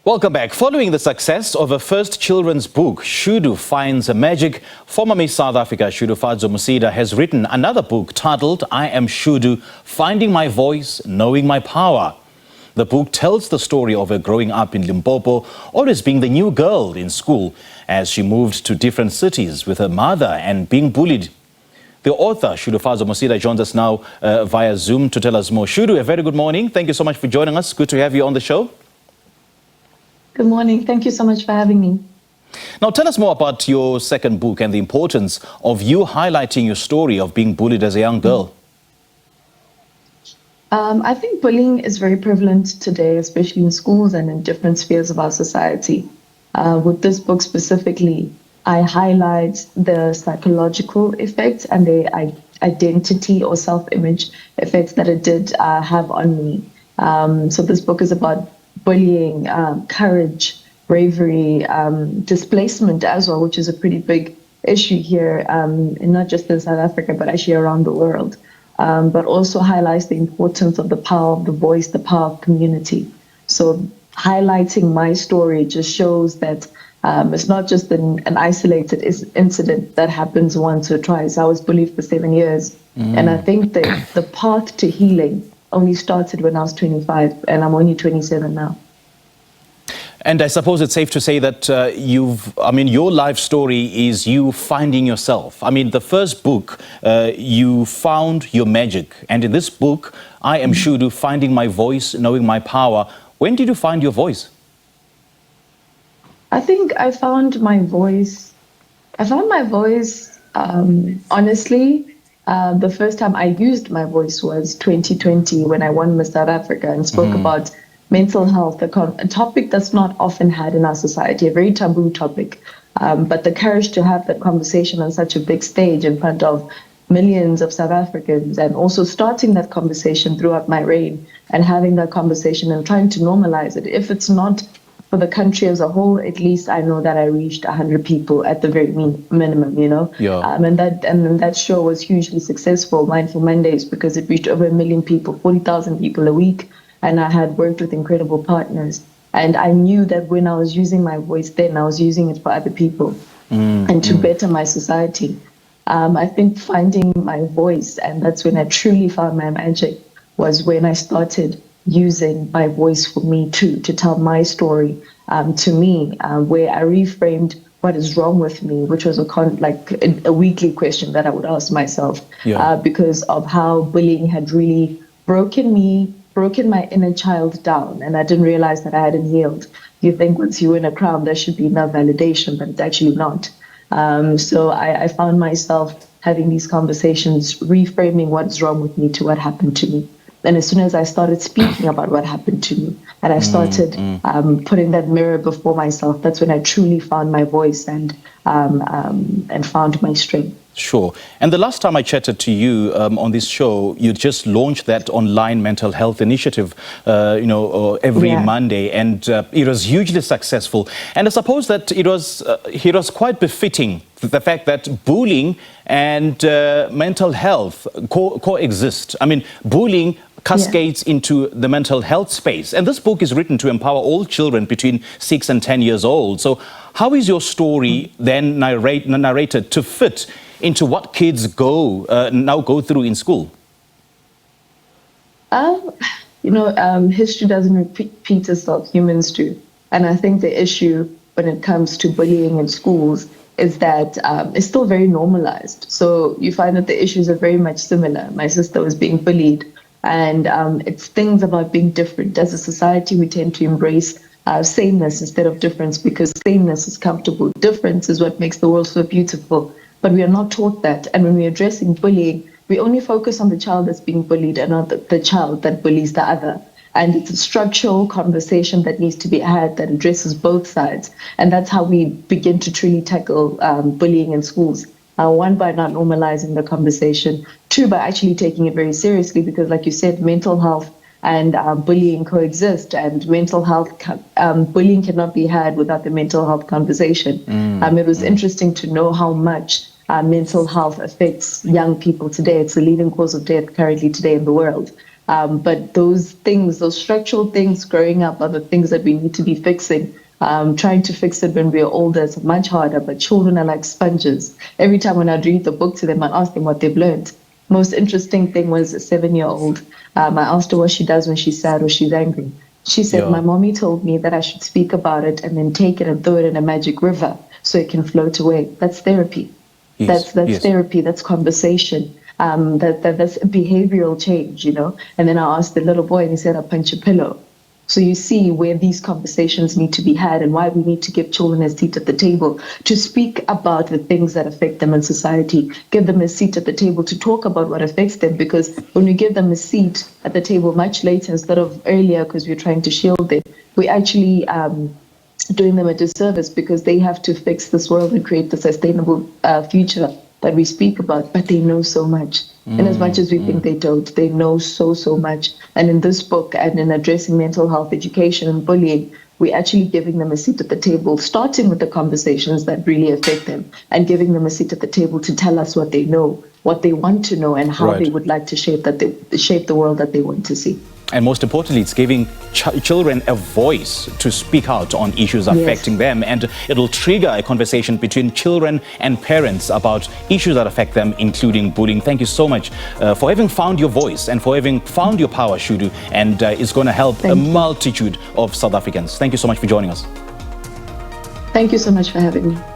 Welcome back. Following the success of her first children's book, Shudu Finds Her Magic, former Miss South Africa Shudufhadzo Musida has written another book titled I Am Shudu, Finding My Voice, Knowing My Power. The book tells the story of her growing up in Limpopo, always being the new girl in school as she moved to different cities with her mother and being bullied. The author, Shudufhadzo Musida, joins us now via Zoom to tell us more. Shudu, a very good morning. Thank you so much for joining us. Good to have you on the show. Good morning. Thank you so much for having me. Now, tell us more about your second book and the importance of you highlighting your story of being bullied as a young girl. I think bullying is very prevalent today, especially in schools and in different spheres of our society. With this book specifically, I highlight the psychological effects and the identity or self-image effects that it did have on me. So this book is about bullying, courage, bravery, displacement as well, which is a pretty big issue here, and not just in South Africa, but actually around the world. But also highlights the importance of the power of the voice, the power of community. So highlighting my story just shows that it's not just an isolated incident that happens once or twice. I was bullied for 7 years. And I think that the path to healing only started when I was 25, and I'm only 27 now. And I suppose it's safe to say that your life story is you finding yourself. I mean, the first book, you found your magic. And in this book, I Am Shudu, Finding My Voice, Knowing My Power. When did you find your voice? I think I found my voice. Honestly, the first time I used my voice was 2020 when I won Miss South Africa and spoke about mental health, a topic that's not often had in our society, a very taboo topic. But the courage to have that conversation on such a big stage in front of millions of South Africans, and also starting that conversation throughout my reign and having that conversation and trying to normalize it. If it's not for the country as a whole, at least I know that I reached 100 people at the very minimum, you know. Yeah. And that show was hugely successful, Mindful Mondays, because it reached over 1 million people, 40,000 people a week. And I had worked with incredible partners. And I knew that when I was using my voice then, I was using it for other people and to better my society. I think finding my voice, and that's when I truly found my magic, was when I started using my voice for me too, to tell my story to me, where I reframed what is wrong with me, which was a weekly question that I would ask myself, because of how bullying had really broken my inner child down, and I didn't realize that I hadn't healed. You think once you win a crown, there should be enough validation, but it's actually not. So I found myself having these conversations, reframing what's wrong with me to what happened to me. And as soon as I started speaking about what happened to me, and I started putting that mirror before myself, that's when I truly found my voice and found my strength. Sure. And the last time I chatted to you on this show, you just launched that online mental health initiative, every Monday, and it was hugely successful. And I suppose that it was quite befitting, the fact that bullying and mental health coexist. I mean, bullying cascades into the mental health space. And this book is written to empower all children between 6 and 10 years old. So how is your story then narrated to fit into what kids now go through in school? History doesn't repeat itself, humans do. And I think the issue when it comes to bullying in schools is that it's still very normalized. So you find that the issues are very much similar. My sister was being bullied, and it's things about being different. As a society, we tend to embrace sameness instead of difference, because sameness is comfortable. Difference is what makes the world so beautiful. But we are not taught that. And when we're addressing bullying, we only focus on the child that's being bullied and not the child that bullies the other. And it's a structural conversation that needs to be had that addresses both sides. And that's how we begin to truly tackle bullying in schools. One, by not normalizing the conversation. Two, by actually taking it very seriously, because like you said, mental health and bullying coexist, and mental health bullying cannot be had without the mental health conversation. It was interesting to know how much mental health affects young people today. It's the leading cause of death currently today in the world. But those things, those structural things growing up are the things that we need to be fixing. Trying to fix it when we're older is much harder, but children are like sponges. Every time when I'd read the book to them, I'd ask them what they've learned. Most interesting thing was a 7-year-old. I asked her what she does when she's sad or she's angry. She said, my mommy told me that I should speak about it and then take it and throw it in a magic river so it can float away. That's therapy. Yes. That's therapy. That's conversation. That's behavioral change, you know. And then I asked the little boy and he said, I'll punch a pillow. So you see where these conversations need to be had and why we need to give children a seat at the table to speak about the things that affect them in society, give them a seat at the table to talk about what affects them, because when we give them a seat at the table much later instead of earlier because we're trying to shield them, we're actually doing them a disservice because they have to fix this world and create the sustainable future that we speak about, but they know so much. And as much as we think they don't, they know so much. And in this book and in addressing mental health education and bullying, we're actually giving them a seat at the table, starting with the conversations that really affect them and giving them a seat at the table to tell us what they know, what they want to know, and how they would like to shape the world that they want to see. And most importantly, it's giving children a voice to speak out on issues affecting them. And it'll trigger a conversation between children and parents about issues that affect them, including bullying. Thank you so much for having found your voice and for having found your power, Shudu. And it's going to help a multitude of South Africans. Thank you so much for joining us. Thank you so much for having me.